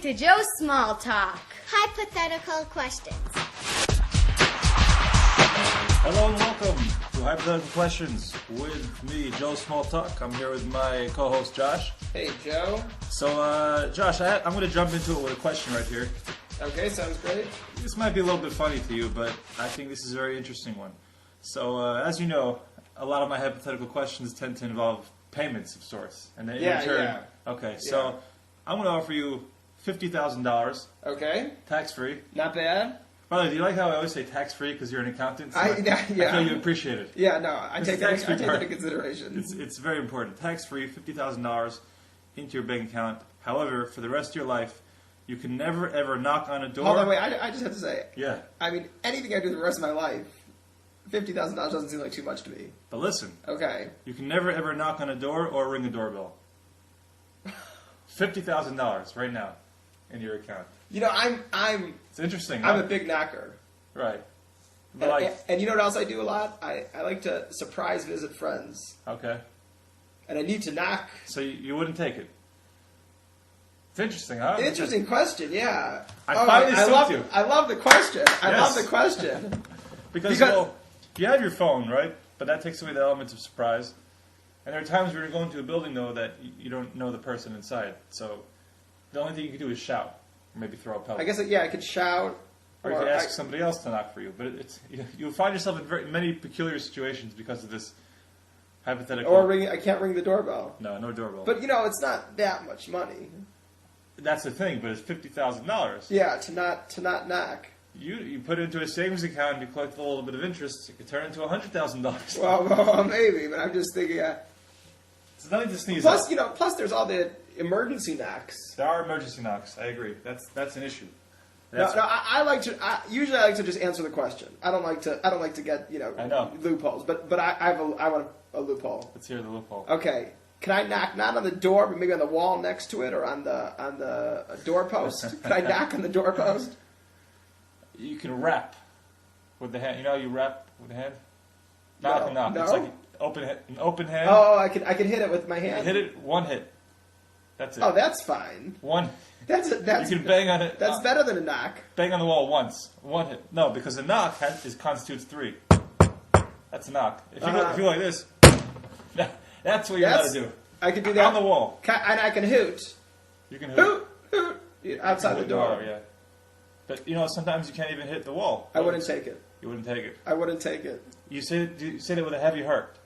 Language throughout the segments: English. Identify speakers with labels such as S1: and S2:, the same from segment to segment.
S1: to Joe's Small Talk.
S2: Hypothetical questions.
S3: Hello and welcome to Hypothetical Questions with me, Joe Small Talk. I'm here with my co-host, Josh.
S4: Hey, Joe.
S3: So, Josh, I'm going to jump into it with a question right here.
S4: Okay, sounds great.
S3: This might be a little bit funny to you, but I think this is a very interesting one. So, as you know, a lot of my hypothetical questions tend to involve payments of sorts. And then in return,
S4: yeah.
S3: Okay, so I'm going to offer you $50,000.
S4: Okay.
S3: Tax-free.
S4: Not bad.
S3: By the way, do you like how I always say tax-free because you're an accountant? So I
S4: yeah.
S3: feel you appreciate it.
S4: Yeah, no, I take that into consideration.
S3: It's very important. Tax-free, $50,000 into your bank account. However, for the rest of your life, you can never, ever knock on a door.
S4: Hold on, wait, I just have to say.
S3: Yeah.
S4: I mean, anything I do the rest of my life, $50,000 doesn't seem like too much to me.
S3: But listen.
S4: Okay.
S3: You can never, ever knock on a door or ring a doorbell. $50,000 right now in your account.
S4: You know, I'm.
S3: It's interesting.
S4: I'm a big knocker.
S3: Right. But
S4: and you know what else I do a lot? I like to surprise visit friends.
S3: Okay.
S4: And I need to knock.
S3: So you wouldn't take it? It's interesting, huh?
S4: Interesting question, yeah.
S3: I love you.
S4: I love the question. I love the question.
S3: because, well, you have your phone, right? But that takes away the element of surprise. And there are times where you're going to a building, though, that you don't know the person inside. So the only thing you can do is shout. Or maybe throw a pellet.
S4: I guess, I could shout.
S3: Or you could ask somebody else to knock for you. But you'll find yourself in many peculiar situations because of this hypothetical.
S4: Or I can't ring the doorbell.
S3: No doorbell.
S4: But, you know, it's not that much money.
S3: That's the thing, but it's $50,000.
S4: Yeah, to not knock.
S3: You put it into a savings account and you collect a little bit of interest, it could turn into $100,000.
S4: Well, maybe, but I'm just thinking...
S3: It's nothing to sneeze
S4: plus,
S3: at.
S4: Plus there's all the emergency knocks.
S3: There are emergency knocks. I agree. That's an issue.
S4: Usually I like to just answer the question. I don't like to get
S3: I know.
S4: loopholes. But I want a loophole.
S3: Let's hear the loophole.
S4: Okay. Can I knock not on the door, but maybe on the wall next to it, or on the doorpost? Can I knock on the doorpost?
S3: You can rap with the hand. You know how you rap with the hand? Knock.
S4: No.
S3: It's like an open hand.
S4: Oh, I can hit it with my hand.
S3: You hit it, one hit. That's it.
S4: Oh, that's fine.
S3: One.
S4: That's
S3: you can bang on it.
S4: That's better than a knock.
S3: Bang on the wall once. One hit. No, because a knock constitutes three. That's a knock. If you go like this, that's what you got to do.
S4: I can do that
S3: on the wall.
S4: And I can hoot.
S3: You can hoot.
S4: Hoot outside the door.
S3: Yeah. But sometimes you can't even hit the wall.
S4: I wouldn't take it.
S3: You wouldn't take it.
S4: I wouldn't take it.
S3: You say that with a heavy heart.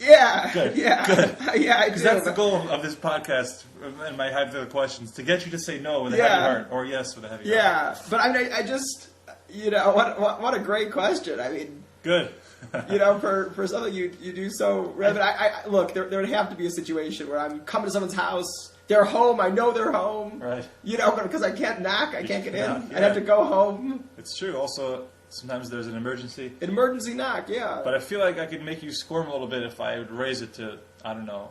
S4: Yeah.
S3: Good.
S4: Yeah.
S3: Good.
S4: Yeah, I do.
S3: Because that's the goal of this podcast and my hypothetical questions, to get you to say no with a heavy heart or yes with a heavy heart.
S4: Yeah. But I mean, I just, what a great question. I mean.
S3: Good.
S4: For something you do so. But I look, there would have to be a situation where I'm coming to someone's house. They're home. I know they're home.
S3: Right.
S4: But because I can't knock, I can't get in.
S3: Yeah.
S4: I'd have to go home.
S3: It's true. Also, sometimes there's an emergency.
S4: An emergency knock, yeah.
S3: But I feel like I could make you squirm a little bit if I would raise it to, I don't know,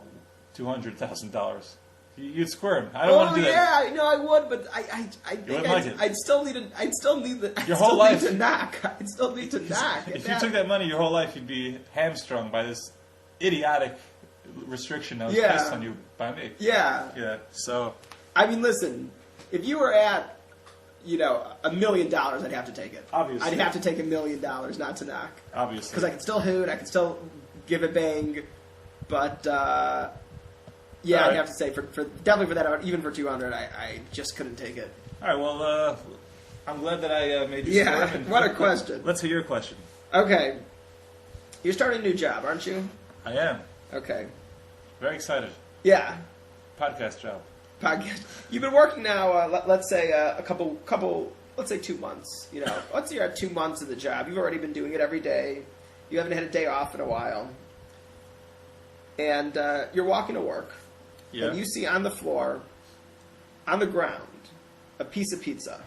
S3: $200,000. You'd squirm. I don't want to do that.
S4: Yeah, I would, but I think I'd still need to. I'd still need to knock. I'd still need to knock.
S3: If you took that money your whole life, you'd be hamstrung by this idiotic restriction that was placed on you by me.
S4: Yeah.
S3: Yeah. So.
S4: I mean, listen. If you were at, $1 million, I'd have to take it.
S3: Obviously.
S4: I'd have to take $1 million not to knock.
S3: Obviously.
S4: Because I can still hoot. I can still give a bang, but. Yeah,
S3: right.
S4: I'd have to say, for definitely for that amount, even for 200, I just couldn't take it.
S3: All right, well, I'm glad that I made you squirm.
S4: Yeah, what a question.
S3: Let's hear your question.
S4: Okay. You're starting a new job, aren't you?
S3: I am.
S4: Okay.
S3: Very excited.
S4: Yeah.
S3: Podcast job.
S4: Podcast. You've been working now, let's say, a couple, let's say 2 months. Let's say you're at 2 months of the job. You've already been doing it every day. You haven't had a day off in a while. And you're walking to work.
S3: Yeah.
S4: And you see on the floor, on the ground, a piece of pizza.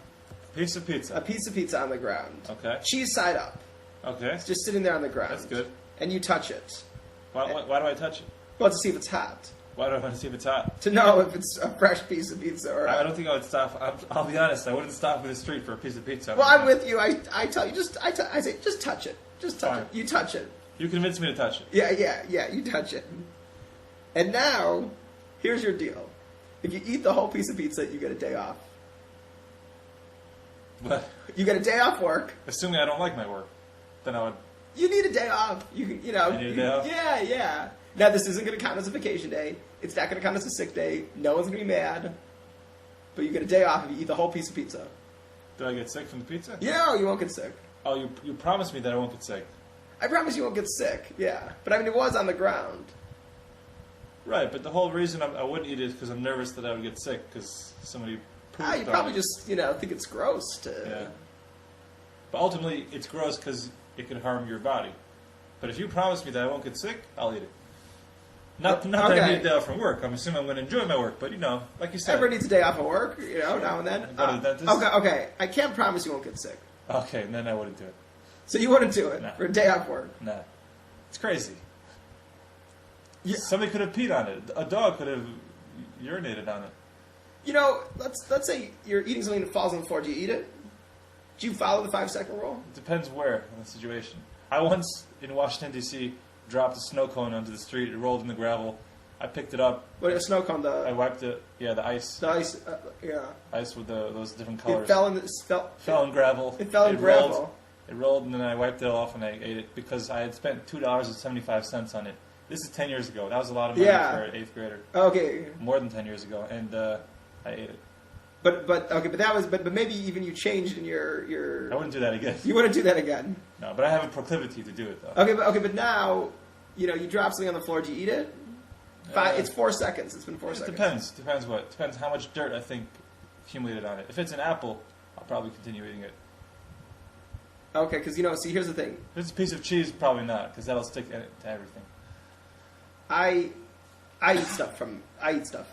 S3: Piece of pizza.
S4: A piece of pizza on the ground.
S3: Okay.
S4: Cheese side up.
S3: Okay.
S4: It's just sitting there on the ground.
S3: That's good.
S4: And you touch it.
S3: Why do I touch it?
S4: Well, to see if it's hot.
S3: Why do I want to see if it's hot?
S4: To know if it's a fresh piece of pizza or...
S3: I don't think I would stop. I'll be honest. I wouldn't stop in the street for a piece of pizza.
S4: Well, I'm with you. I tell you, I say, just touch it. Just touch it. You touch it.
S3: You convinced me to touch it.
S4: Yeah. You touch it. And now, here's your deal. If you eat the whole piece of pizza, you get a day off.
S3: But
S4: You get a day off work.
S3: assuming I don't like my work, then I would.
S4: You need a day off. You can, you know.
S3: I need a day off?
S4: Yeah. Now this isn't going to count as a vacation day. It's not going to count as a sick day. No one's going to be mad. But you get a day off if you eat the whole piece of pizza.
S3: Do I get sick from the pizza?
S4: Yeah, you won't get sick.
S3: Oh, you promised me that I won't get sick.
S4: I promise you won't get sick. Yeah, but I mean it was on the ground.
S3: Right, but the whole reason I wouldn't eat it is because I'm nervous that I would get sick because somebody pooped
S4: You
S3: on
S4: probably
S3: it.
S4: just think it's gross to.
S3: Yeah. But ultimately, it's gross because it could harm your body. But if you promise me that I won't get sick, I'll eat it. Not that I need a day off from work. I'm assuming I'm going to enjoy my work. But, like you said.
S4: Everyone needs a day off of work, now and then.
S3: Go to the dentist.
S4: Okay. I can't promise you won't get sick.
S3: Okay, then I wouldn't do it.
S4: So you wouldn't do it
S3: No.
S4: for a day off work.
S3: Nah. It's crazy.
S4: Yeah.
S3: Somebody could have peed on it. A dog could have urinated on it.
S4: Let's say you're eating something that falls on the floor. Do you eat it? Do you follow the 5-second rule?
S3: It depends where in the situation. I once, in Washington, D.C., dropped a snow cone onto the street. It rolled in the gravel. I picked it up.
S4: What a snow cone?
S3: I wiped it. Yeah, the ice.
S4: The ice. Yeah.
S3: Ice with those different colors.
S4: It fell
S3: Fell in gravel.
S4: It fell in gravel.
S3: It rolled, and then I wiped it off, and I ate it because I had spent $2.75 on it. This is 10 years ago. That was a lot of money for an 8th grader.
S4: Okay.
S3: More than 10 years ago, and I ate it.
S4: But maybe even you changed in your.
S3: I wouldn't do that again.
S4: You wouldn't do that again.
S3: No, but I have a proclivity to do it though.
S4: But now, you drop something on the floor. Do you eat it? It's 4 seconds. It's been 4 seconds.
S3: Depends what. Depends how much dirt I think accumulated on it. If it's an apple, I'll probably continue eating it.
S4: Okay, because see, here's the thing.
S3: If it's a piece of cheese, probably not, because that'll stick to everything.
S4: I eat stuff.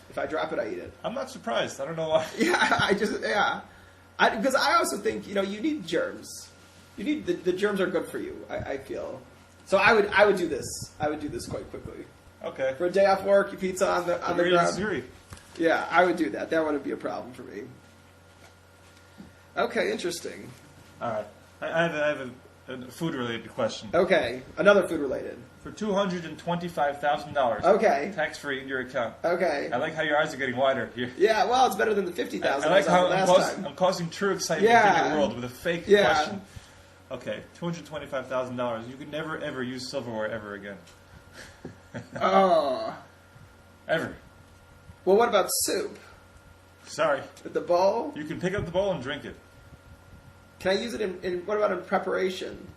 S4: If I drop it, I eat it.
S3: I'm not surprised. I don't know why.
S4: Yeah, because I also think you need germs. You need the germs are good for you. I feel. So I would do this. I would do this quite quickly.
S3: Okay.
S4: For a day off work, you pizza on the ground.
S3: Disagree.
S4: Yeah, I would do that. That wouldn't be a problem for me. Okay, interesting.
S3: All right. I have a food-related question.
S4: Okay, another food-related.
S3: For $225,000.
S4: Okay.
S3: Tax-free in your account.
S4: Okay.
S3: I like how your eyes are getting wider here.
S4: Yeah, well, it's better than the 50,000.
S3: I like how
S4: last time.
S3: I'm causing true excitement in your world with a fake question. Okay, $225,000. You could never ever use silverware ever again.
S4: Oh.
S3: Ever.
S4: Well, what about soup?
S3: Sorry.
S4: With the bowl?
S3: You can pick up the bowl and drink it.
S4: Can I use it in what about in preparation?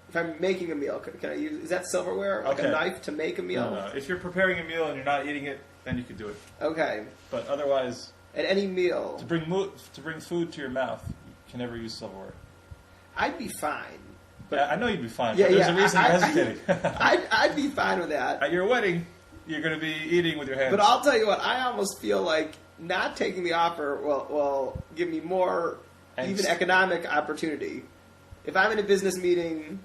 S4: If I'm making a meal, can I use? Is that silverware? Like a knife to make a meal?
S3: No. If you're preparing a meal and you're not eating it, then you could do it.
S4: Okay.
S3: But otherwise,
S4: at any meal,
S3: to bring food to your mouth, you can never use silverware.
S4: I'd be fine.
S3: But I know you'd be fine. But there's a reason you're hesitating.
S4: I'd be fine with that.
S3: At your wedding, you're going to be eating with your hands.
S4: But I'll tell you what, I almost feel like not taking the offer will give me more even economic opportunity. If I'm in a business meeting,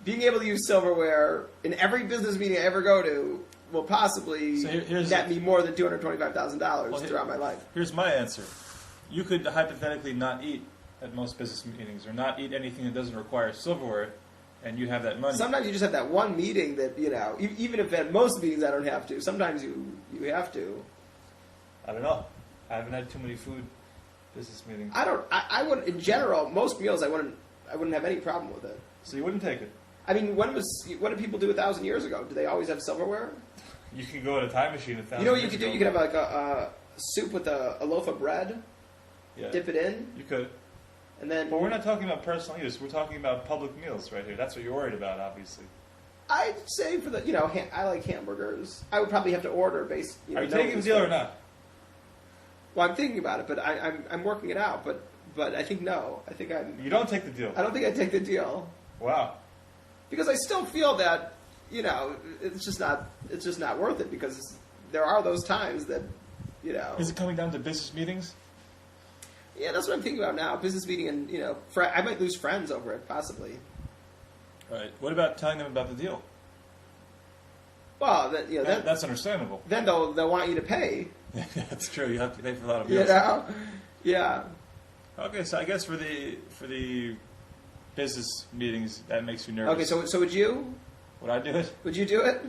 S4: being able to use silverware in every business meeting I ever go to will possibly net me more than $225,000 throughout my life.
S3: Here's my answer. You could hypothetically not eat at most business meetings or not eat anything that doesn't require silverware, and you have that money.
S4: Sometimes you just have that one meeting that, even if at most meetings I don't have to, sometimes you have to.
S3: I don't know. I haven't had too many food business meetings.
S4: I wouldn't, in general, most meals I wouldn't have any problem with it.
S3: So you wouldn't take it?
S4: I mean, what did people do 1,000 years ago? Did they always have silverware?
S3: You can go in a time machine 1,000 years ago.
S4: You know what you could do? You could have like a soup with a loaf of bread, dip it in.
S3: You could.
S4: And then,
S3: but we're not talking about personal use. We're talking about public meals right here. That's what you're worried about, obviously.
S4: I'd say for the, I like hamburgers. I would probably have to order based.
S3: Are you taking the deal or not?
S4: Well, I'm thinking about it, but I'm working it out. But I think no. I think I'm.
S3: You don't take the deal.
S4: I don't think I take the deal.
S3: Wow.
S4: Because I still feel that it's just not worth it because there are those times that
S3: Is it coming down to business meetings?
S4: Yeah, that's what I'm thinking about now. Business meeting, and I might lose friends over it, possibly.
S3: Right. What about telling them about the deal?
S4: Well,
S3: that's understandable.
S4: Then they'll want you to pay.
S3: That's true. You have to pay for a lot of meals.
S4: Yeah.
S3: Okay, so I guess for the business meetings, that makes you nervous.
S4: Okay, so would you?
S3: Would I do it?
S4: Would you do it?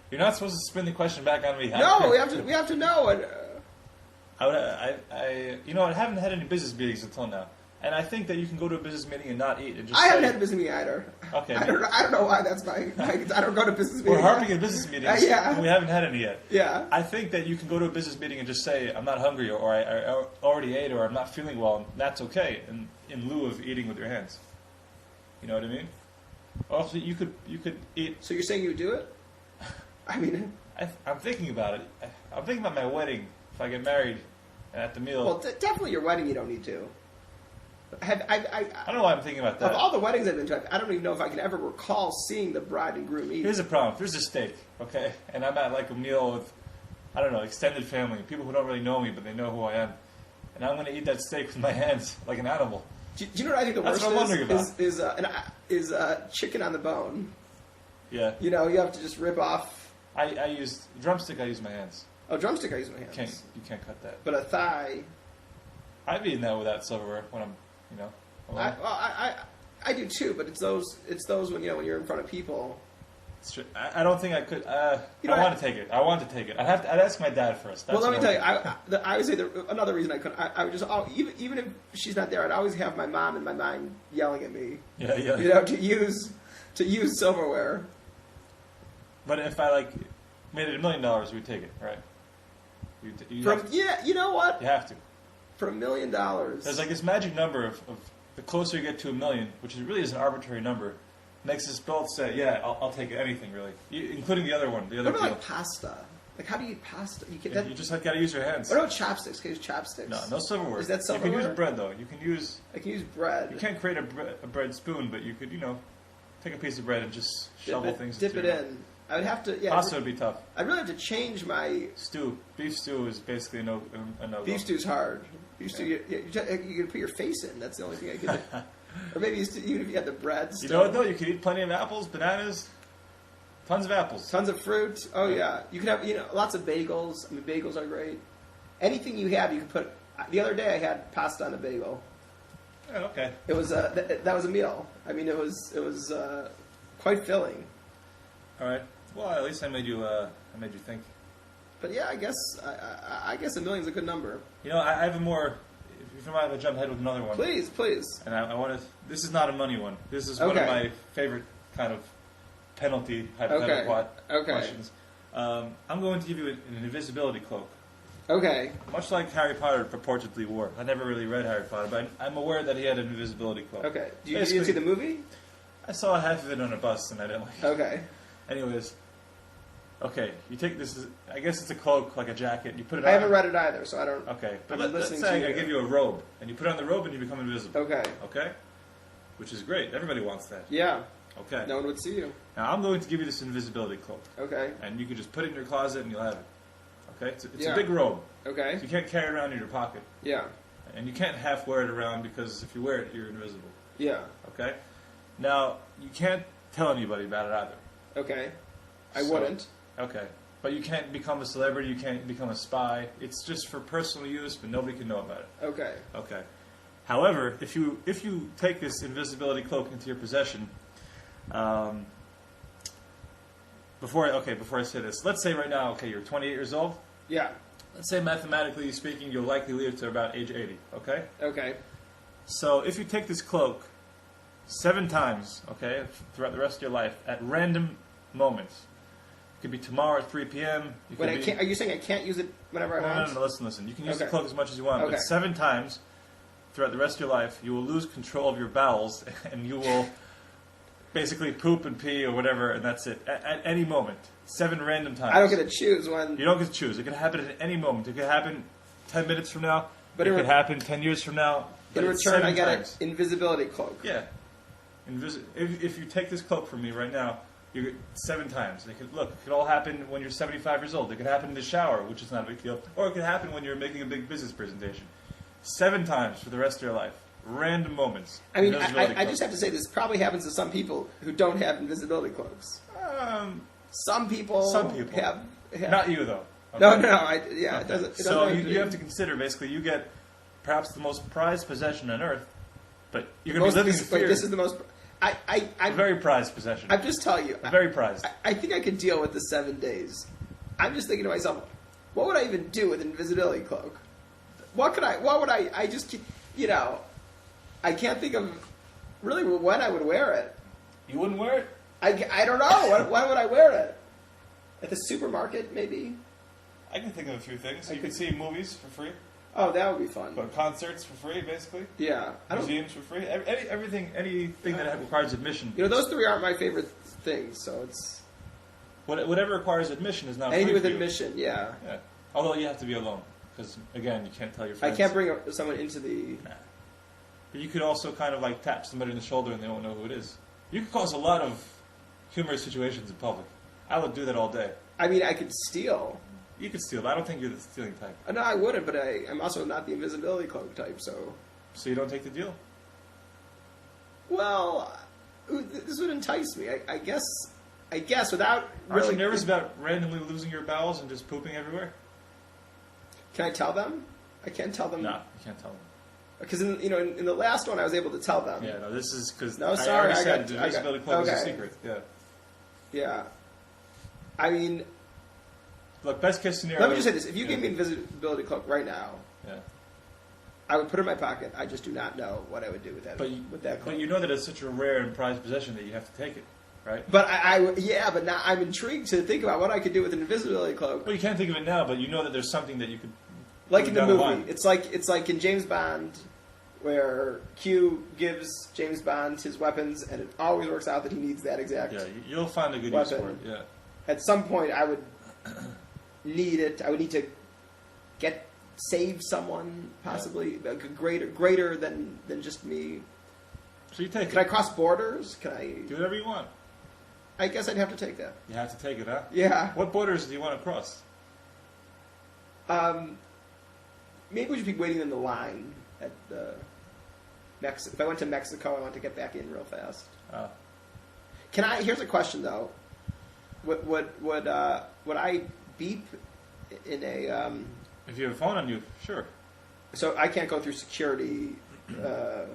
S3: You're not supposed to spin the question back on me.
S4: No, we have to know it.
S3: I haven't had any business meetings until now. And I think that you can go to a business meeting and not eat. And just
S4: I
S3: say,
S4: haven't had a business meeting either.
S3: Okay.
S4: I don't know why that's I don't go to business meetings.
S3: We're harping at business meetings,
S4: yeah.
S3: and we haven't had any yet.
S4: Yeah.
S3: I think that you can go to a business meeting and just say, I'm not hungry, or I already ate, or I'm not feeling well, and that's okay, in lieu of eating with your hands. You know what I mean? Also, you could eat...
S4: So you're saying you would do it? I mean...
S3: I'm thinking about it. I'm thinking about my wedding, if I get married, and at the meal...
S4: Well, definitely your wedding you don't need to.
S3: I don't know why I'm thinking about that.
S4: Of all the weddings I've been to, I don't even know if I can ever recall seeing the bride and groom eat.
S3: Here's the problem. If there's a steak, okay, and I'm at like a meal with, I don't know, extended family, people who don't really know me, but they know who I am, and I'm going to eat that steak with my hands like an animal.
S4: Do you know what I think the
S3: That's
S4: worst
S3: what I'm wondering about.
S4: is chicken on the bone.
S3: Yeah.
S4: You know, you have to just rip off.
S3: I used drumstick. I use my hands.
S4: Oh, drumstick I use my hands.
S3: You can't cut that.
S4: But a thigh.
S3: I've eaten that without silverware when I'm, alone.
S4: I do too, but it's those when when you're in front of people.
S3: It's true. I don't think I could. I
S4: know,
S3: want to take it. I want to take it. I'd ask my dad first. That's
S4: Well, let me tell you.
S3: I
S4: I would say another reason I couldn't. I would just even if she's not there, I'd always have my mom in my mind yelling at me.
S3: Yeah.
S4: You know, to use silverware.
S3: But if I made it $1 million, we'd take it, right?
S4: You know what?
S3: You have to.
S4: For $1 million.
S3: There's this magic number of the closer you get to $1 million, which really is an arbitrary number, makes us both say, yeah, I'll take anything really, including the other one, the other
S4: What about
S3: deal.
S4: pasta? How do you eat pasta?
S3: You just got to use your hands.
S4: What about chopsticks? Can you use chopsticks?
S3: No silverware.
S4: Is that silverware?
S3: You can use bread though. You can use.
S4: I can use bread.
S3: You can't create a bread spoon, but you could, take a piece of bread and just shovel things.
S4: Dip it in. I would have to. Yeah.
S3: Pasta would be tough.
S4: I'd really have to change my
S3: stew. Beef stew is basically a no.
S4: Beef stew's hard. Beef stew, you can put your face in. That's the only thing I can do. Or maybe even if you had the bread.
S3: You know what though? You could eat plenty of apples, bananas, tons of apples,
S4: tons of fruit. Oh yeah, you could have lots of bagels. I mean, bagels are great. Anything you have, you can put. The other day I had pasta on a bagel.
S3: Oh, okay.
S4: It was that was a meal. I mean, it was quite filling.
S3: All right. Well, at least I made you think.
S4: But yeah, I guess $1 million's a good number.
S3: I have a more. If you mind, I jump ahead with another one.
S4: Please.
S3: And I want to. This is not a money one. This is one of my favorite kind of penalty hypothetical questions. I'm going to give you an invisibility cloak.
S4: Okay.
S3: Much like Harry Potter purportedly wore. I never really read Harry Potter, but I'm aware that he had an invisibility cloak.
S4: Okay. Did you see the movie?
S3: I saw half of it on a bus, and I didn't like it.
S4: Okay.
S3: Anyways, okay, you take this. I guess it's a cloak, like a jacket. You put it.
S4: I haven't read it either, so I don't.
S3: Okay, but
S4: let's
S3: say I give you a robe, and you put on the robe, and you become invisible.
S4: Okay.
S3: Okay, which is great. Everybody wants that.
S4: Yeah.
S3: Okay.
S4: No one would see you.
S3: Now I'm going to give you this invisibility cloak.
S4: Okay.
S3: And you can just put it in your closet, and you'll have it. Okay. It's
S4: Yeah.
S3: a big robe.
S4: Okay.
S3: So you can't carry it around in your pocket.
S4: Yeah.
S3: And you can't half wear it around because if you wear it, you're invisible.
S4: Yeah.
S3: Okay. Now you can't tell anybody about it either.
S4: Okay. I wouldn't.
S3: Okay. But you can't become a celebrity, you can't become a spy. It's just for personal use, but nobody can know about it.
S4: Okay.
S3: Okay. However, if you take this invisibility cloak into your possession, before I say this, let's say right now, okay, you're 28 years old.
S4: Yeah.
S3: Let's say mathematically speaking, you'll likely live to about age 80. Okay.
S4: Okay.
S3: So if you take this cloak 7 times, okay, throughout the rest of your life, at random moments. It could be tomorrow at 3 p.m.
S4: Are you saying I can't use it whenever I want?
S3: No, listen. You can use the cloak as much as you want,
S4: Okay.
S3: but 7 times throughout the rest of your life, you will lose control of your bowels, and you will basically poop and pee or whatever, and that's it. At any moment. 7 random times.
S4: I don't get to choose when...
S3: You don't get to choose. It can happen at any moment. It could happen 10 minets from now.
S4: But
S3: it could happen 10 years from now.
S4: In return, I get an invisibility cloak.
S3: Yeah. If you take this cloak from me right now, you get 7 times. It could all happen when you're 75 years old. It could happen in the shower, which is not a big deal. Or it could happen when you're making a big business presentation. 7 times for the rest of your life. Random moments.
S4: I mean, I just have to say this probably happens to some people who don't have invisibility cloaks. Some people have.
S3: Not you, though.
S4: No.
S3: Okay?
S4: It doesn't.
S3: So you have to consider, basically, you get perhaps the most prized possession on Earth, but you're going to be living in fear.
S4: Wait, this is the most...
S3: I'm very prized possession.
S4: I'm just telling you.
S3: Very prized.
S4: I think I could deal with the 7 days. I'm just thinking to myself, what would I even do with an invisibility cloak? What would I just, I can't think of really when I would wear it.
S3: You wouldn't wear it?
S4: I don't know. When would I wear it? At the supermarket, maybe?
S3: I can think of a few things. You could see movies for free.
S4: Oh, that would be fun.
S3: But concerts for free, basically.
S4: Yeah.
S3: Museums for free. Anything that requires admission.
S4: You know, those three aren't my favorite things, so it's...
S3: Whatever requires admission is not free
S4: Anything with
S3: for you.
S4: admission, yeah.
S3: Yeah. Although you have to be alone. Because, again, you can't tell your friends.
S4: I can't bring someone into the...
S3: Nah. But you could also kind of like tap somebody in the shoulder and they won't know who it is. You could cause a lot of humorous situations in public. I would do that all day.
S4: I mean, I could steal.
S3: You could steal, but I don't think you're the stealing type.
S4: No, I wouldn't, but I'm also not the invisibility cloak type, so...
S3: So you don't take the deal?
S4: Well, this would entice me. I guess without
S3: Aren't
S4: really...
S3: you nervous about randomly losing your bowels and just pooping everywhere?
S4: Can I tell them? I can't tell them.
S3: No, you can't tell them.
S4: Because in the last one, I was able to tell them.
S3: Yeah, no, this is because
S4: No, sorry,
S3: I already said
S4: I
S3: the
S4: got-
S3: invisibility cloak is a
S4: okay.
S3: secret. Yeah.
S4: Yeah. I mean,
S3: Look, best case scenario.
S4: let me just say this: if you gave me invisibility cloak right now,
S3: Yeah.
S4: I would put it in my pocket. I just do not know what I would do with that.
S3: But
S4: cloak.
S3: but you know that it's such a rare and prized possession that you have to take it, right?
S4: But but now I'm intrigued to think about what I could do with an invisibility cloak.
S3: Well, you can't think of it now, but you know that there's something that you could.
S4: Like
S3: do
S4: in the
S3: down
S4: movie,
S3: line.
S4: it's like in James Bond, where Q gives James Bond his weapons, and it always works out that he needs that exact.
S3: Yeah, you'll find a good use
S4: Weapon.
S3: for it. Yeah.
S4: At some point, I would need it. I would need to save someone, possibly greater than just me.
S3: So you take
S4: Can I
S3: it.
S4: cross borders? Can I?
S3: Do whatever you want.
S4: I guess I'd have to take that.
S3: You have to take it, huh?
S4: Yeah.
S3: What borders do you want to cross?
S4: Maybe we should be waiting in the line at Mexico. If I went to Mexico, I want to get back in real fast. Can I? Here's a question though. Would I beep in a?
S3: If you have a phone on you, sure.
S4: So I can't go through security.
S3: Well,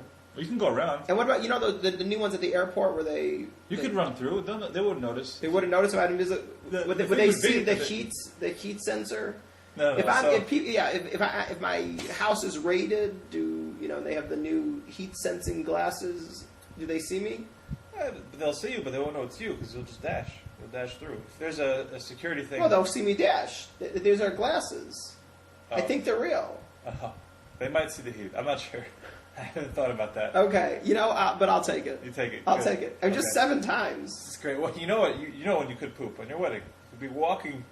S3: you can go around.
S4: And what about the new ones at the airport where they?
S3: You could run through. They wouldn't notice.
S4: They wouldn't notice if I didn't visit. Would
S3: the
S4: they
S3: thing would
S4: see
S3: be-
S4: the heat sensor?
S3: No,
S4: If
S3: so-
S4: if my house is raided, they have the new heat sensing glasses? Do they see me?
S3: they'll see you, but they won't know it's you because you'll just dash. You'll dash through. If there's a security thing.
S4: Well, they'll see me dash. These are glasses. I
S3: Oh.
S4: think they're real.
S3: They might see the heat. I'm not sure. I haven't thought about that.
S4: Okay, but I'll take it.
S3: You take it.
S4: I'll
S3: Good.
S4: take it. I'm just
S3: Okay.
S4: 7 times.
S3: It's great. Well, you know what? You know when you could poop on your wedding. You'd be walking,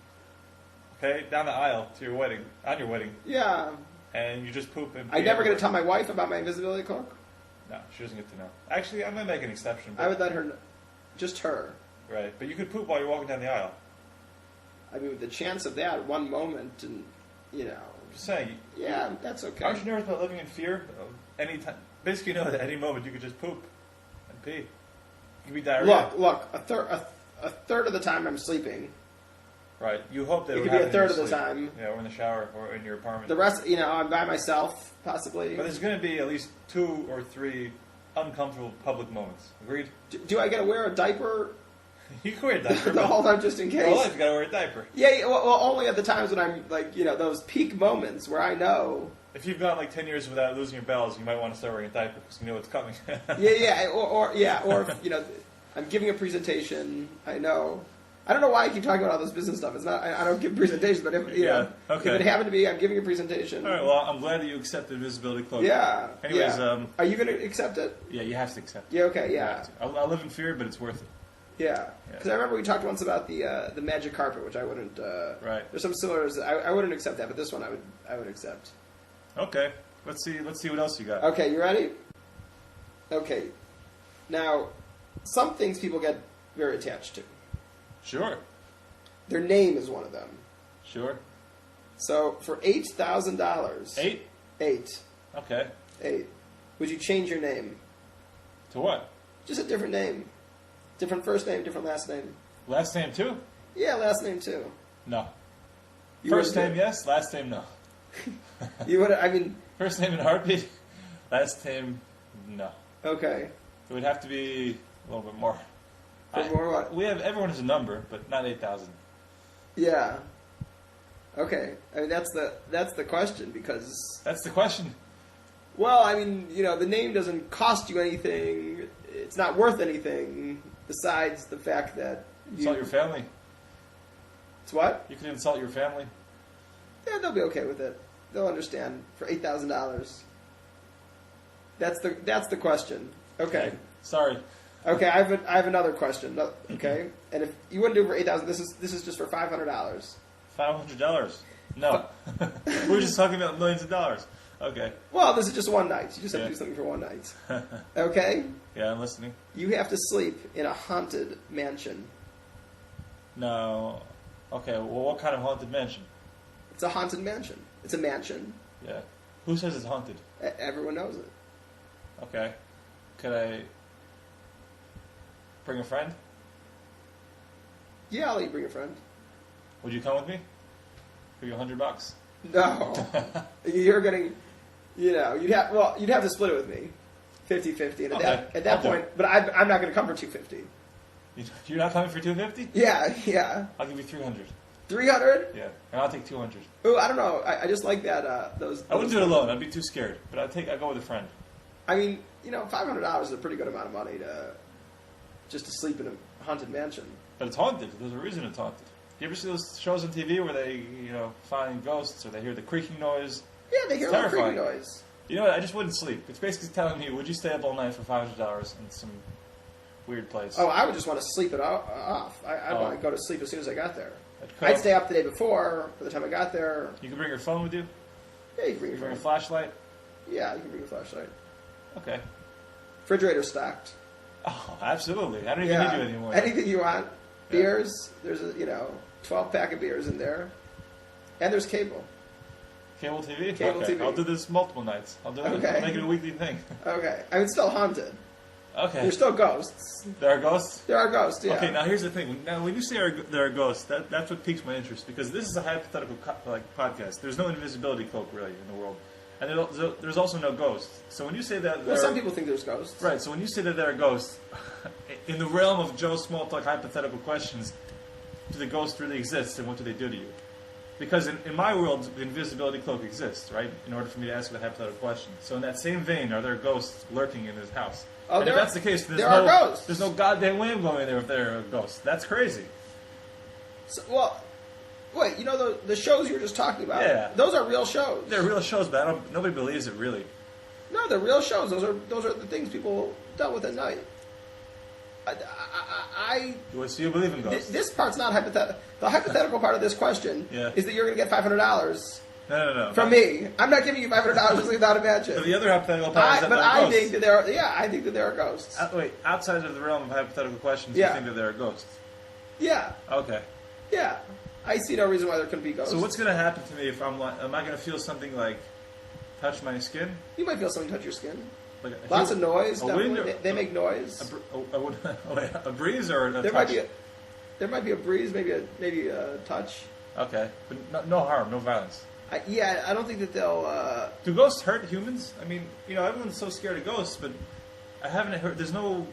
S3: okay, down the aisle to your wedding, on your wedding,
S4: Yeah.
S3: and you just poop and.
S4: I'm
S3: pee
S4: never going
S3: everywhere.
S4: to tell my wife about my invisibility cloak.
S3: No, she doesn't get to know. Actually, I'm gonna make an exception. But,
S4: I would let her know. Just her.
S3: Right, but you could poop while you're walking down the aisle.
S4: I mean, with the chance of that one moment, and
S3: I'm just saying.
S4: yeah, that's okay.
S3: Aren't you nervous about living in fear of any time? Basically, you know that at any moment you could just poop and pee. You could be diarrhea.
S4: Look. A third of the time I'm sleeping.
S3: Right. You hope that
S4: It
S3: would
S4: could be a
S3: happen in
S4: third
S3: your
S4: of the
S3: sleep.
S4: time.
S3: Yeah, or in the shower, or in your apartment.
S4: The rest, I'm by myself, possibly.
S3: But there's going to be at least 2 or 3 uncomfortable public moments. Agreed?
S4: Do I got to wear a diaper?
S3: You can wear a diaper.
S4: The whole time, just in
S3: Your
S4: case.
S3: life, you got to wear a diaper.
S4: Yeah, well, only at the times when I'm like, those peak moments where I know.
S3: If you've gone like 10 years without losing your bowels, you might want to start wearing a diaper because you know it's coming.
S4: Or if, I'm giving a presentation. I know. I don't know why I keep talking about all this business stuff. It's not. I don't give presentations, but if
S3: Yeah,
S4: if
S3: okay.
S4: it happened to be, I'm giving a presentation.
S3: All right. Well, I'm glad that you accepted invisibility cloak.
S4: Yeah.
S3: Anyways,
S4: yeah. Are you going to accept it?
S3: yeah, you have to accept it.
S4: Yeah. Okay.
S3: You
S4: Yeah.
S3: have to. I live in fear, but it's worth it.
S4: Yeah. Because I remember we talked once about the magic carpet, which I wouldn't.
S3: Right.
S4: There's some similars. I wouldn't accept that, but this one I would accept.
S3: Okay. Let's see what else you got.
S4: Okay, you ready? Okay. Now, some things people get very attached to.
S3: Sure.
S4: Their name is one of them.
S3: Sure.
S4: So, for $8,000...
S3: 8?
S4: 8.
S3: Okay.
S4: 8. Would you change your name?
S3: To what?
S4: Just a different name. Different first name, different last name.
S3: Last name too?
S4: Yeah, last name too.
S3: No.
S4: You
S3: First
S4: wouldn't
S3: name
S4: do
S3: yes, last name no.
S4: it. You would. I mean,
S3: First name in a heartbeat, last name no.
S4: okay.
S3: It would have to be a little bit more.
S4: For more what?
S3: Everyone has a number, but not 8,000.
S4: Yeah. Okay. I mean, that's the question because
S3: That's the question.
S4: Well, I mean, the name doesn't cost you anything. It's not worth anything besides the fact that
S3: Insult your family.
S4: It's what?
S3: You can insult your family.
S4: Yeah, they'll be okay with it. They'll understand for $8,000. That's the question. Okay.
S3: Sorry.
S4: Okay, I have another question. Okay, and if you wouldn't do it for $8,000, this is just for $500.
S3: $500. No. We're just talking about millions of dollars. Okay.
S4: Well, this is just one night. You just have to do something for one night. Okay?
S3: Yeah, I'm listening.
S4: You have to sleep in a haunted mansion.
S3: No. Okay, well, what kind of haunted mansion?
S4: It's a haunted mansion. It's a mansion.
S3: Yeah. Who says it's haunted?
S4: Everyone knows it.
S3: Okay. Could I bring a friend?
S4: Yeah, I'll let you bring a friend.
S3: Would you come with me? For your $100?
S4: No. You're getting, you'd have to split it with me. 50-50. And at that point, but I'm not going to come for $250.
S3: You're not coming for $250?
S4: Yeah.
S3: I'll give you $300.
S4: $300?
S3: Yeah, and I'll take $200.
S4: Oh, I don't know. I just like that. Those.
S3: I wouldn't do it alone. I'd be too scared. But I'd go with a friend.
S4: I mean, $500 is a pretty good amount of money just to sleep in a haunted mansion.
S3: But it's haunted. There's a reason it's haunted. You ever see those shows on TV where they, find ghosts or they hear the creaking noise?
S4: Yeah, they hear the creaking noise.
S3: You know what? I just wouldn't sleep. It's basically telling me, would you stay up all night for $500 in some weird place?
S4: Oh, I would just want to sleep it off. I'd want to go to sleep as soon as I got there.
S3: I'd
S4: stay up the day before. By the time I got there,
S3: you can bring your phone with you.
S4: Yeah, you can bring your phone.
S3: Bring a flashlight.
S4: Yeah, you can bring a flashlight.
S3: Okay.
S4: Refrigerator stocked.
S3: Oh, absolutely. I don't even need you anymore.
S4: Anything you want. Beers. There's a 12-pack of beers in there, and there's cable.
S3: Cable TV?
S4: Cable
S3: okay.
S4: TV.
S3: I'll do this multiple nights. I'll make it a weekly thing.
S4: Okay. I mean, it's still haunted.
S3: Okay.
S4: There's still ghosts.
S3: There are ghosts?
S4: There are ghosts, yeah.
S3: Okay, now here's the thing. Now, when you say there are ghosts, that's what piques my interest, because this is a hypothetical podcast. There's no invisibility cloak, really, in the world. And there's also no ghosts. So when you say that...
S4: Well, some people think there's ghosts.
S3: Right, so when you say that there are ghosts, in the realm of Joe's small talk hypothetical questions, do the ghosts really exist, and what do they do to you? Because in my world, the invisibility cloak exists, right? In order for me to ask you the hypothetical question. So in that same vein, are there ghosts lurking in this house?
S4: Oh,
S3: and if that's the case,
S4: there are ghosts.
S3: There's no goddamn way I'm going in there if there are ghosts. That's crazy.
S4: So, wait, the shows you were just talking about?
S3: Yeah.
S4: Those are real shows.
S3: They're real shows, but nobody believes it, really.
S4: No, they're real shows. Those are the things people dealt with at night.
S3: So you believe in ghosts?
S4: This part's not hypothetical. The hypothetical part of this question is that you're going to get $500
S3: No.
S4: from me. I'm not giving you $500 just without imagine.
S3: But the other hypothetical part is that
S4: but
S3: there are
S4: I
S3: ghosts.
S4: think that there are. Yeah, I think that there are ghosts.
S3: Wait, outside of the realm of hypothetical questions, you think that there are ghosts?
S4: Yeah.
S3: Okay.
S4: Yeah. I see no reason why there couldn't be ghosts.
S3: So what's going to happen to me if am I going to feel something like touch my skin?
S4: You might feel something touch your skin.
S3: Like
S4: Lots of noise.
S3: Definitely.
S4: They make noise.
S3: A breeze or a touch?
S4: There might be a breeze, maybe a touch.
S3: Okay, but no harm, no violence.
S4: I don't think that they'll.
S3: Do ghosts hurt humans? I mean, everyone's so scared of ghosts, but I haven't heard. There's no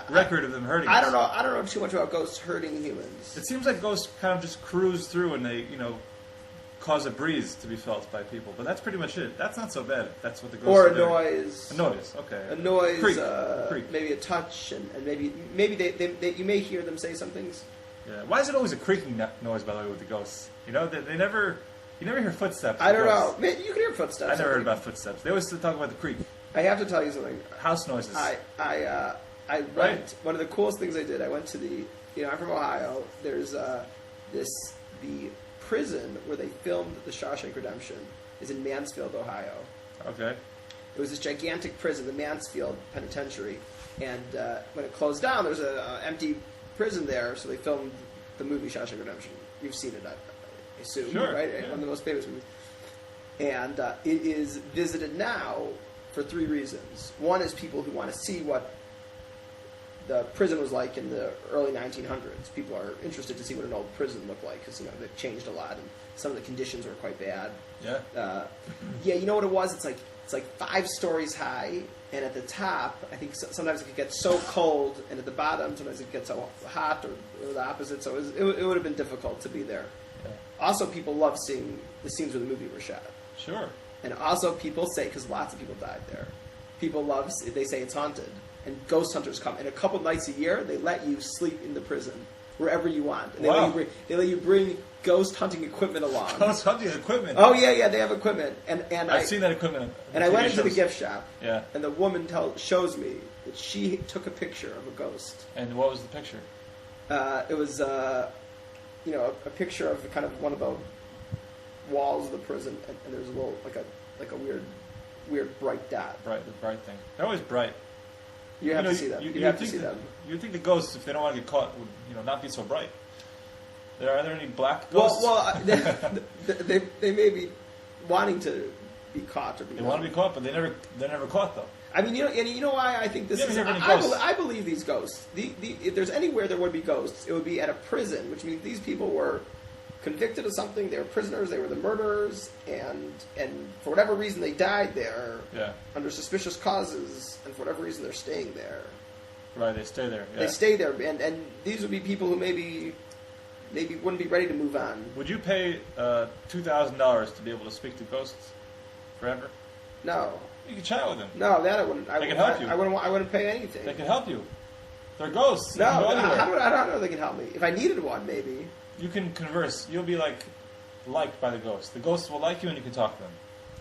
S3: record of them hurting.
S4: I don't know. I don't know too much about ghosts hurting humans.
S3: It seems like ghosts kind of just cruise through and they, cause a breeze to be felt by people. But that's pretty much it. That's not so bad. That's what the ghosts
S4: or
S3: are
S4: a
S3: doing.
S4: noise.
S3: A noise. Okay.
S4: A noise.
S3: Creak.
S4: Maybe a touch, and maybe they you may hear them say some things.
S3: Yeah. Why is it always a creaking noise, by the way, with the ghosts? They never. You never hear footsteps.
S4: I don't know. Man, you can hear footsteps.
S3: I never heard about footsteps. They always talk about the creak.
S4: I have to tell you something.
S3: House noises.
S4: I went. One of the coolest things I did. I went to the. I'm from Ohio. There's the prison where they filmed The Shawshank Redemption is in Mansfield, Ohio.
S3: Okay.
S4: It was this gigantic prison, the Mansfield Penitentiary, and when it closed down, there's an empty prison there, so they filmed the movie Shawshank Redemption. You've seen it, I assume,
S3: sure,
S4: right?
S3: Yeah.
S4: One of the most famous movies. And it is visited now for 3 reasons. One is people who want to see what the prison was like in the early 1900s. People are interested to see what an old prison looked like because they've changed a lot and some of the conditions were quite bad.
S3: Yeah.
S4: You know what it was? It's like 5 stories high, and at the top, I think sometimes it could get so cold, and at the bottom, sometimes it gets so hot, or the opposite. So it would have been difficult to be there.
S3: Yeah.
S4: Also, people love seeing the scenes where the movie were shot.
S3: Sure.
S4: And also people say, because lots of people died there, people love, they say it's haunted. And ghost hunters come. And a couple nights a year, they let you sleep in the prison, wherever you want. And they let you bring ghost hunting equipment along.
S3: Ghost hunting equipment?
S4: Oh, yeah, they have equipment. And
S3: I've seen that equipment.
S4: And I went into the gift shop.
S3: Yeah.
S4: And the woman shows me that she took a picture of a ghost.
S3: And what was the picture?
S4: It was, a picture of kind of one of the walls of the prison, and there's a little, like a weird bright dot.
S3: The bright thing. They're always bright.
S4: You have to see them. You have to see them.
S3: You'd think the ghosts, if they don't want to get caught, would not be so bright. Are there any black ghosts?
S4: Well, they may be wanting to be caught or be.
S3: They want to be caught, but they're never caught though.
S4: I mean, and you know why I think this is. I believe these ghosts. If there's anywhere there would be ghosts, it would be at a prison, which means these people were convicted of something. They were prisoners. They were the murderers, and for whatever reason they died there.
S3: Yeah.
S4: Under suspicious causes, and for whatever reason they're staying there.
S3: Right, they stay there. Yeah.
S4: They stay there, and these would be people who maybe wouldn't be ready to move on.
S3: Would you pay $2,000 to be able to speak to ghosts forever?
S4: No.
S3: You can chat with them.
S4: No, that I wouldn't.
S3: They can help you.
S4: I wouldn't pay anything.
S3: They can help you. They're ghosts.
S4: No, I don't know if they can help me. If I needed one, maybe.
S3: You can converse. You'll be liked by the ghosts. The ghosts will like you, and you can talk to them.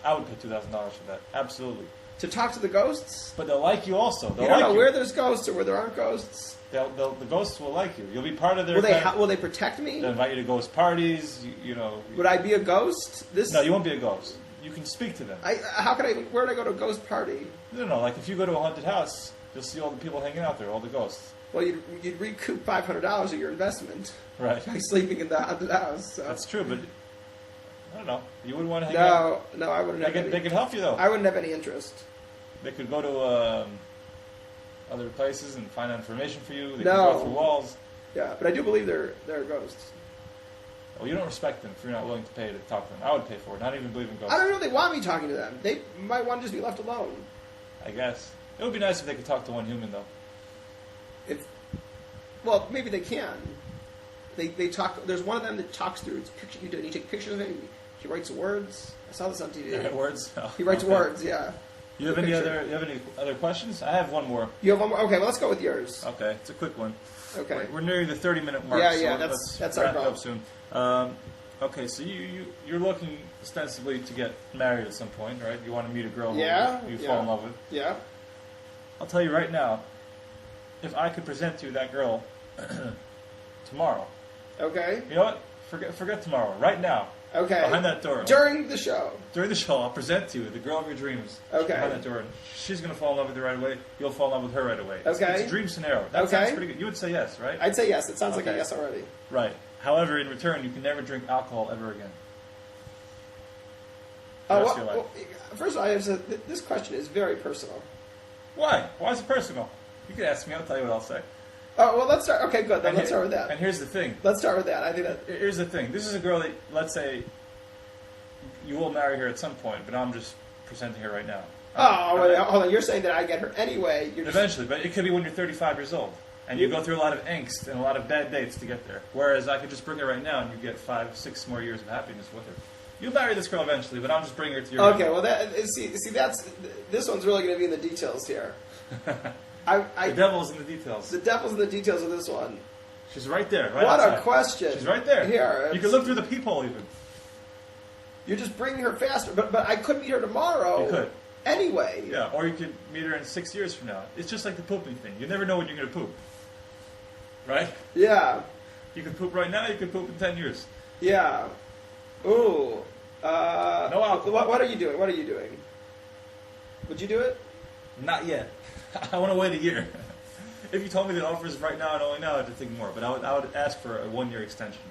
S3: I would pay $2,000 for that. Absolutely.
S4: To talk to the ghosts?
S3: But they'll like you also.
S4: You don't know where there's ghosts or where there aren't ghosts.
S3: The ghosts will like you. You'll be part of their.
S4: Will they protect me?
S3: They'll invite you to ghost parties. You know.
S4: Would I be a ghost?
S3: No, you won't be a ghost. You can speak to them.
S4: Where would I go to a ghost party?
S3: No. Like if you go to a haunted house, you'll see all the people hanging out there, all the ghosts.
S4: Well, you'd recoup $500 of your investment.
S3: Right.
S4: By sleeping in the haunted house. So.
S3: That's true, but I don't know. You wouldn't want to hang out.
S4: No, I wouldn't.
S3: They could help you though.
S4: I wouldn't have any interest. They
S3: could go to other places and find out information for you. They could go through walls.
S4: Yeah, but I do believe they're ghosts.
S3: Well, you don't respect them if you're not willing to pay to talk to them. I would pay for it. Not even believe in ghosts.
S4: I don't know if they want me talking to them. They might want to just be left alone.
S3: I guess. It would be nice if they could talk to one human, though.
S4: Well, maybe they can. They talk. There's one of them that talks through his picture. You take pictures of him. He writes words. I saw this on TV.
S3: Words? Oh,
S4: he writes words. Yeah.
S3: You have any other questions? I have one more.
S4: You have one more? Okay, well, let's go with yours.
S3: Okay, it's a quick one.
S4: Okay.
S3: We're nearing the 30-minute mark.
S4: Yeah,
S3: so
S4: that's
S3: wrap
S4: our goal.
S3: it up soon. Okay, so you're looking ostensibly to get married at some point, right? You want to meet a girl who you fall in love with.
S4: Yeah.
S3: I'll tell you right now, if I could present to you that girl tomorrow.
S4: Okay.
S3: You know what? Forget tomorrow. Right now.
S4: Okay.
S3: Behind that door.
S4: During the show.
S3: During the show, I'll present to you the girl of your dreams.
S4: Okay.
S3: Behind that door. She's going to fall in love with you right away. You'll fall in love with her right away.
S4: Okay.
S3: It's a dream scenario. That sounds pretty good. You would say yes, right?
S4: I'd say yes. It sounds like a yes already.
S3: Right. However, in return, you can never drink alcohol ever again.
S4: First of all, I have to say, this question is very personal.
S3: Why? Why is it personal? You can ask me. I'll tell you what I'll say.
S4: Oh, well, let's start. Okay, good. Then let's start with that.
S3: And here's the thing.
S4: Let's start with that. I think that.
S3: Here's the thing. This is a girl that, let's say, you will marry her at some point, but I'm just presenting her right now.
S4: Hold on. You're saying that I get her anyway.
S3: Eventually, but it could be when you're 35 years old. And you go through a lot of angst and a lot of bad dates to get there. Whereas I could just bring her right now and you get 5-6 more years of happiness with her. You'll marry this girl eventually, but I'll just bring her to your
S4: Okay, well, this one's really going to be in the details here.
S3: The devil's in the details.
S4: The devil's in the details of this one.
S3: She's right there.
S4: What outside. A question.
S3: She's right there.
S4: Here.
S3: You can look through the peephole even.
S4: You're just bringing her faster. But I could meet her tomorrow.
S3: You could.
S4: Anyway.
S3: Yeah, or you could meet her in 6 years from now. It's just like the pooping thing. You never know when you're going to poop. Right?
S4: Yeah.
S3: You can poop right now, you can poop in 10 years.
S4: Yeah. Ooh.
S3: No alcohol.
S4: What are you doing? What are you doing? Would you do it?
S3: Not yet. I want to wait a year. If you told me the offer is right now and only now, I'd have to think more. But I would ask for a 1-year extension.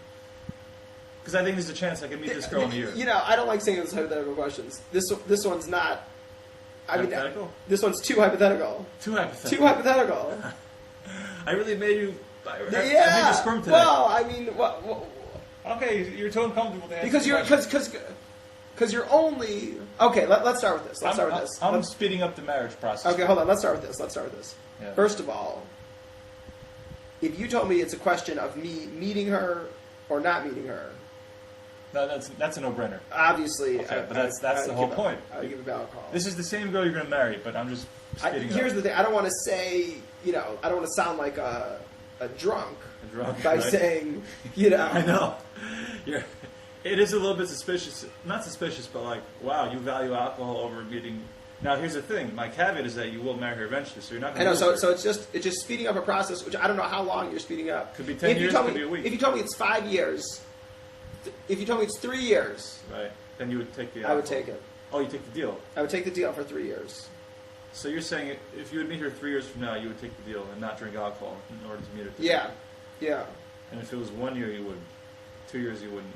S3: Because I think there's a chance I can meet this girl in a year.
S4: You know, I don't like saying those hypothetical questions. This one's not.
S3: Hypothetical?
S4: This one's too hypothetical.
S3: Too hypothetical.
S4: Too hypothetical.
S3: I really made you. I made you squirm today.
S4: Well, I mean, what?
S3: Okay, you're too uncomfortable to answer.
S4: Because you're only okay. Let's start with this.
S3: I'm speeding up the marriage process.
S4: Okay, hold on. Let's start with this.
S3: Yeah.
S4: First of all, if you told me it's a question of me meeting her or not meeting her,
S3: That's a no-brainer.
S4: Obviously.
S3: Okay, but that's the whole point.
S4: I would give up alcohol.
S3: This is the same girl you're going to marry, but I'm just speeding up.
S4: Here's the thing. I don't want to say, I don't want to sound like a drunk. By
S3: right?
S4: saying,
S3: I know. It is a little bit suspicious. Not suspicious, but like, wow, you value alcohol over meeting. Now, here's the thing. My caveat is that you will marry her eventually, so you're not going to.
S4: I know. So it's just speeding up a process, which I don't know how long you're speeding up.
S3: Could be 10 years. Could be a week.
S4: If you told me it's 5 years, if you told me it's 3 years,
S3: right, then you would take the alcohol.
S4: I would take it.
S3: Oh, you take the deal.
S4: I would take the deal for 3 years.
S3: So you're saying if you would meet her 3 years from now, you would take the deal and not drink alcohol in order to meet her?
S4: Yeah.
S3: And if it was 1 year, you wouldn't. 2 years, you wouldn't.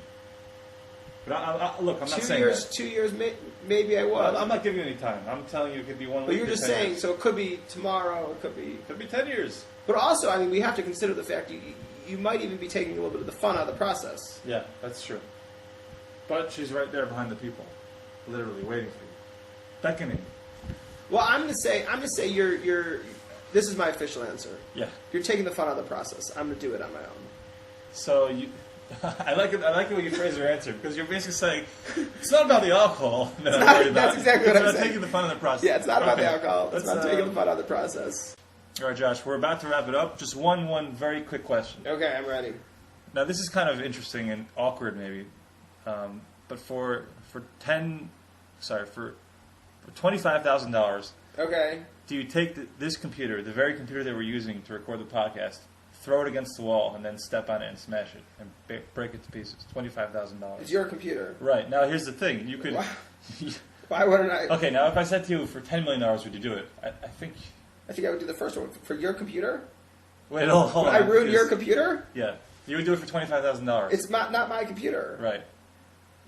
S3: But look, I'm not saying
S4: 2 years.
S3: that.
S4: 2 years, maybe I would.
S3: I'm not giving you any time. I'm telling you, it could be 1 week.
S4: But you're just saying,
S3: years.
S4: so it could be tomorrow. It could be
S3: 10 years.
S4: But also, I mean, we have to consider the fact you might even be taking a little bit of the fun out of the process.
S3: Yeah, that's true. But she's right there behind the people, literally waiting for you, beckoning.
S4: Well, I'm gonna say you're. This is my official answer.
S3: Yeah.
S4: You're taking the fun out of the process. I'm gonna do it on my own.
S3: So you, I like it when you phrase your answer because you're basically saying it's not about the alcohol.
S4: That's exactly what I'm saying.
S3: It's about taking the fun of the process.
S4: Yeah, it's not about
S3: Okay.
S4: the alcohol. It's
S3: Let's,
S4: about taking the fun out of the process.
S3: All right, Josh, we're about to wrap it up. Just one very quick question.
S4: Okay, I'm ready.
S3: Now, this is kind of interesting and awkward, maybe, but for $25,000,
S4: Okay.
S3: do you take this computer, the very computer that we're using to record the podcast, throw it against the wall, and then step on it and smash it and break it to pieces? $25,000.
S4: It's your computer.
S3: Right. Now, here's the thing. You could.
S4: Why wouldn't I?
S3: Okay. Now, if I said to you for $10 million, would you do it? I think.
S4: I think I would do the first one for your computer.
S3: Wait. Hold on.
S4: Would I ruin your computer?
S3: Yeah. You would do it for $25,000.
S4: It's not my computer.
S3: Right.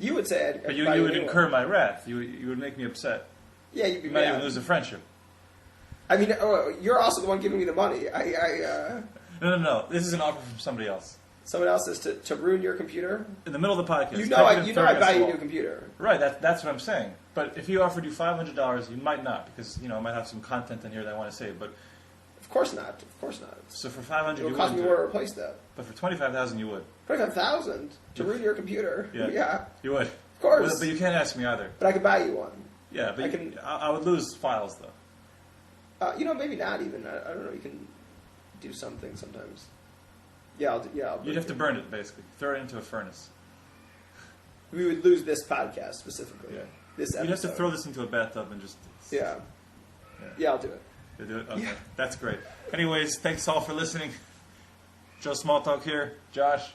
S4: You would say it.
S3: But you would incur my wrath. You would make me upset.
S4: Yeah, you'd be
S3: You might
S4: mad.
S3: even lose a friendship.
S4: I mean, you're also the one giving me the money.
S3: No. This is an offer from somebody else.
S4: Someone else is to ruin your computer.
S3: In the middle of the podcast.
S4: You know I buy you a new computer.
S3: Right. That's what I'm saying. But if he offered you $500, you might not because I might have some content in here that I want to say. But
S4: of course not. Of course not.
S3: so for $500,
S4: it would cost me more to replace that.
S3: But for $25,000, you would.
S4: $25,000 to ruin your computer.
S3: Yeah. You would.
S4: Of course.
S3: But you can't ask me either.
S4: But I could buy you one.
S3: Yeah, but I would lose files though.
S4: Maybe not even. I don't know. You can do something sometimes. Yeah,
S3: You'd have to burn it basically. Throw it into a furnace.
S4: We would lose this podcast specifically.
S3: Yeah.
S4: This episode.
S3: You'd have to throw this into a bathtub and just.
S4: Yeah, I'll do it.
S3: You do it. Okay,
S4: Yeah.
S3: That's great. Anyways, thanks all for listening. Joe Smalltalk here, Josh.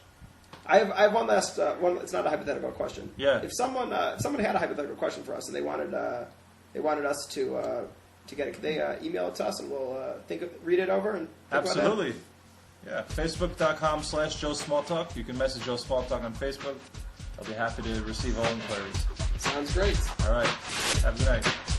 S4: I have one last one. It's not a hypothetical question.
S3: Yeah.
S4: If someone had a hypothetical question for us and they wanted us to get it, could they email it to us and we'll read it over and think
S3: Absolutely.
S4: about
S3: Yeah. Facebook.com/Joe Smalltalk. You can message Joe Smalltalk on Facebook. I'll be happy to receive all inquiries.
S4: that? Sounds great.
S3: All right. Have a good night.